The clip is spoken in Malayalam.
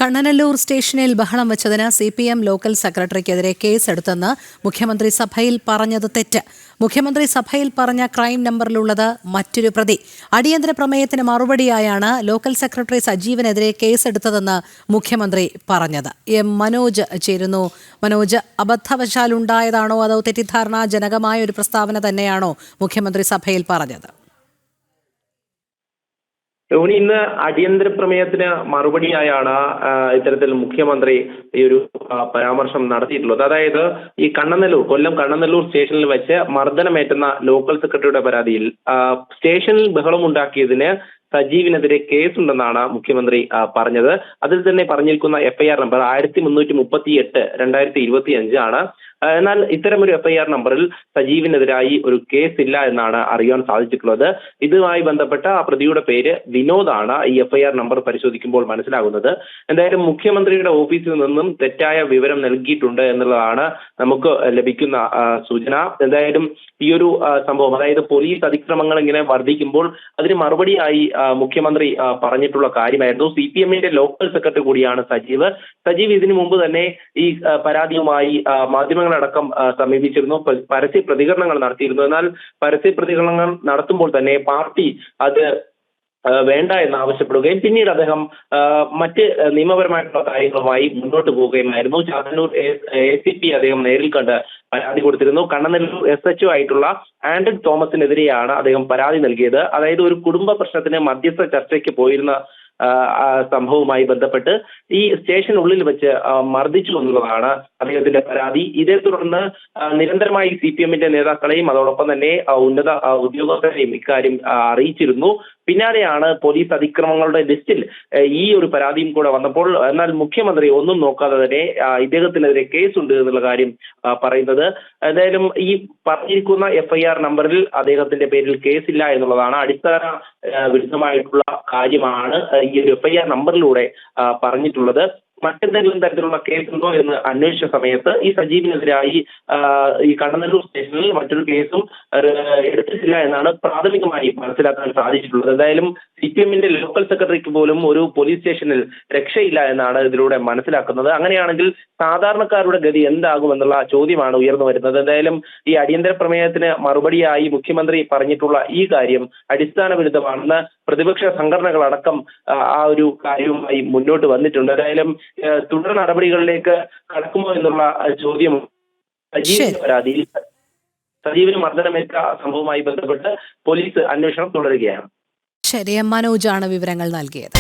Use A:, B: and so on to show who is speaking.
A: കണ്ണനല്ലൂർ സ്റ്റേഷനിൽ ബഹളം വെച്ചതിന് CPM ലോക്കൽ സെക്രട്ടറിക്കെതിരെ കേസെടുത്തെന്ന് മുഖ്യമന്ത്രി സഭയിൽ പറഞ്ഞത് തെറ്റ്. മുഖ്യമന്ത്രി സഭയിൽ പറഞ്ഞ ക്രൈം നമ്പറിലുള്ളത് മറ്റൊരു പ്രതി. അടിയന്തര പ്രമേയത്തിന് മറുപടിയായാണ് ലോക്കൽ സെക്രട്ടറി സജീവനെതിരെ കേസെടുത്തതെന്ന് മുഖ്യമന്ത്രി പറഞ്ഞത്. മനോജ് ചേരുന്നു. മനോജ്, അബദ്ധവശാലുണ്ടായതാണോ അതോ തെറ്റിദ്ധാരണാജനകമായ ഒരു പ്രസ്താവന തന്നെയാണോ മുഖ്യമന്ത്രി സഭയിൽ പറഞ്ഞത്?
B: രോഹിണി, ഇന്ന് അടിയന്തര പ്രമേയത്തിന് മറുപടിയായാണ് ഇത്തരത്തിൽ മുഖ്യമന്ത്രി ഈ ഒരു പരാമർശം നടത്തിയിട്ടുള്ളത്. അതായത് ഈ കൊല്ലം കണ്ണനല്ലൂർ സ്റ്റേഷനിൽ വെച്ച് മർദ്ദനമേറ്റുന്ന ലോക്കൽ സെക്രട്ടറിയുടെ പരാതിയിൽ സ്റ്റേഷനിൽ ബഹളമുണ്ടാക്കിയതിന് സജീവിനെതിരെ കേസുണ്ടെന്നാണ് മുഖ്യമന്ത്രി പറഞ്ഞത്. അതിൽ തന്നെ പറഞ്ഞിരിക്കുന്ന FIR നമ്പർ 1338/2025 ആണ്. എന്നാൽ ഇത്തരമൊരു FIR നമ്പറിൽ സജീവിനെതിരായി ഒരു കേസില്ല എന്നാണ് അറിയാൻ സാധിച്ചിട്ടുള്ളത്. ഇതുമായി ബന്ധപ്പെട്ട ആ പ്രതിയുടെ പേര് വിനോദാണ്. ഈ FIR നമ്പർ പരിശോധിക്കുമ്പോൾ മനസ്സിലാകുന്നത്. എന്തായാലും മുഖ്യമന്ത്രിയുടെ ഓഫീസിൽ നിന്നും തെറ്റായ വിവരം നൽകിയിട്ടുണ്ട് എന്നുള്ളതാണ് നമുക്ക് ലഭിക്കുന്ന സൂചന. എന്തായാലും ഈ ഒരു സംഭവം, അതായത് പോലീസ് അതിക്രമങ്ങൾ ഇങ്ങനെ വർദ്ധിക്കുമ്പോൾ അതിന് മറുപടിയായി മുഖ്യമന്ത്രി പറഞ്ഞിട്ടുള്ള കാര്യമായിരുന്നു. CPMന്റെ ലോക്കൽ സെക്രട്ടറി കൂടിയാണ് സജീവ്. ഇതിനു മുമ്പ് തന്നെ ഈ പരാതിയുമായി മാധ്യമങ്ങളടക്കം സമീപിച്ചിരുന്നു, പരസ്യ പ്രതികരണങ്ങൾ നടത്തിയിരുന്നു. എന്നാൽ പരസ്യ പ്രതികരണങ്ങൾ നടത്തുമ്പോൾ തന്നെ പാർട്ടി അത് വേണ്ട എന്ന് ആവശ്യപ്പെടുകയും പിന്നീട് അദ്ദേഹം മറ്റ് നിയമപരമായിട്ടുള്ള കാര്യങ്ങളുമായി മുന്നോട്ട് പോവുകയുമായിരുന്നു. ചാത്തന്നൂർ ACP അദ്ദേഹം നേരിൽ കണ്ട് പരാതി കൊടുത്തിരുന്നു. കണ്ണനല്ലൂർ SHO ആയിട്ടുള്ള ആൻഡ്രൻ തോമസിനെതിരെയാണ് അദ്ദേഹം പരാതി നൽകിയത്. അതായത് ഒരു കുടുംബ പ്രശ്നത്തിന് മധ്യസ്ഥ ചർച്ചയ്ക്ക് പോയിരുന്ന സംഭവവുമായി ബന്ധപ്പെട്ട് ഈ സ്റ്റേഷനുള്ളിൽ വെച്ച് മർദ്ദിച്ചു എന്നുള്ളതാണ് അദ്ദേഹത്തിന്റെ പരാതി. ഇതേ തുടർന്ന് നിരന്തരമായി CPMന്റെ നേതാക്കളെയും അതോടൊപ്പം തന്നെ ഉന്നത ഉദ്യോഗസ്ഥരെയും ഇക്കാര്യം അറിയിച്ചിരുന്നു. പിന്നാലെയാണ് പോലീസ് അതിക്രമങ്ങളുടെ ലിസ്റ്റിൽ ഈ ഒരു പരാതിയും കൂടെ വന്നപ്പോൾ എന്നാൽ മുഖ്യമന്ത്രി ഒന്നും നോക്കാതെ തന്നെ ഇദ്ദേഹത്തിനെതിരെ കേസുണ്ട് എന്നുള്ള കാര്യം പറയുന്നത്. എന്തായാലും ഈ പറഞ്ഞിരിക്കുന്ന FIR നമ്പറിൽ അദ്ദേഹത്തിന്റെ പേരിൽ കേസില്ല എന്നുള്ളതാണ് അടിസ്ഥാന വിരുദ്ധമായിട്ടുള്ള കാര്യമാണ് ഈ ഒരു FIR നമ്പറിലൂടെ പറഞ്ഞിട്ടുള്ളത്. മറ്റെന്തെങ്കിലും തരത്തിലുള്ള കേസുണ്ടോ എന്ന് അന്വേഷിച്ച സമയത്ത് ഈ സജീവിനെതിരായി ഈ കണ്ണനല്ലൂർ സ്റ്റേഷനിൽ മറ്റൊരു കേസും എടുത്തിട്ടില്ല എന്നാണ് പ്രാഥമികമായി മനസ്സിലാക്കാൻ സാധിച്ചിട്ടുള്ളത്. എന്തായാലും CPMന്റെ ലോക്കൽ സെക്രട്ടറിക്ക് പോലും ഒരു പോലീസ് സ്റ്റേഷനിൽ രക്ഷയില്ല എന്നാണ് ഇതിലൂടെ മനസ്സിലാക്കുന്നത്. അങ്ങനെയാണെങ്കിൽ സാധാരണക്കാരുടെ ഗതി എന്താകുമെന്നുള്ള ചോദ്യമാണ് ഉയർന്നു വരുന്നത്. എന്തായാലും ഈ അടിയന്തര പ്രമേയത്തിന് മറുപടിയായി മുഖ്യമന്ത്രി പറഞ്ഞിട്ടുള്ള ഈ കാര്യം അടിസ്ഥാന വിരുദ്ധമാണെന്ന് പ്രതിപക്ഷ സംഘടനകളടക്കം ആ ഒരു കാര്യവുമായി മുന്നോട്ട് വന്നിട്ടുണ്ട്. എന്തായാലും തുടർ നടപടികളിലേക്ക് കടക്കുമോ എന്നുള്ള ചോദ്യം സജീവിന്റെ പരാതിയിൽ സജീവിന് മർദ്ദനമേറ്റ സംഭവവുമായി ബന്ധപ്പെട്ട് പോലീസ് അന്വേഷണം തുടരുകയാണ്.
A: ശരി, മനോജാണ് വിവരങ്ങൾ നൽകിയത്.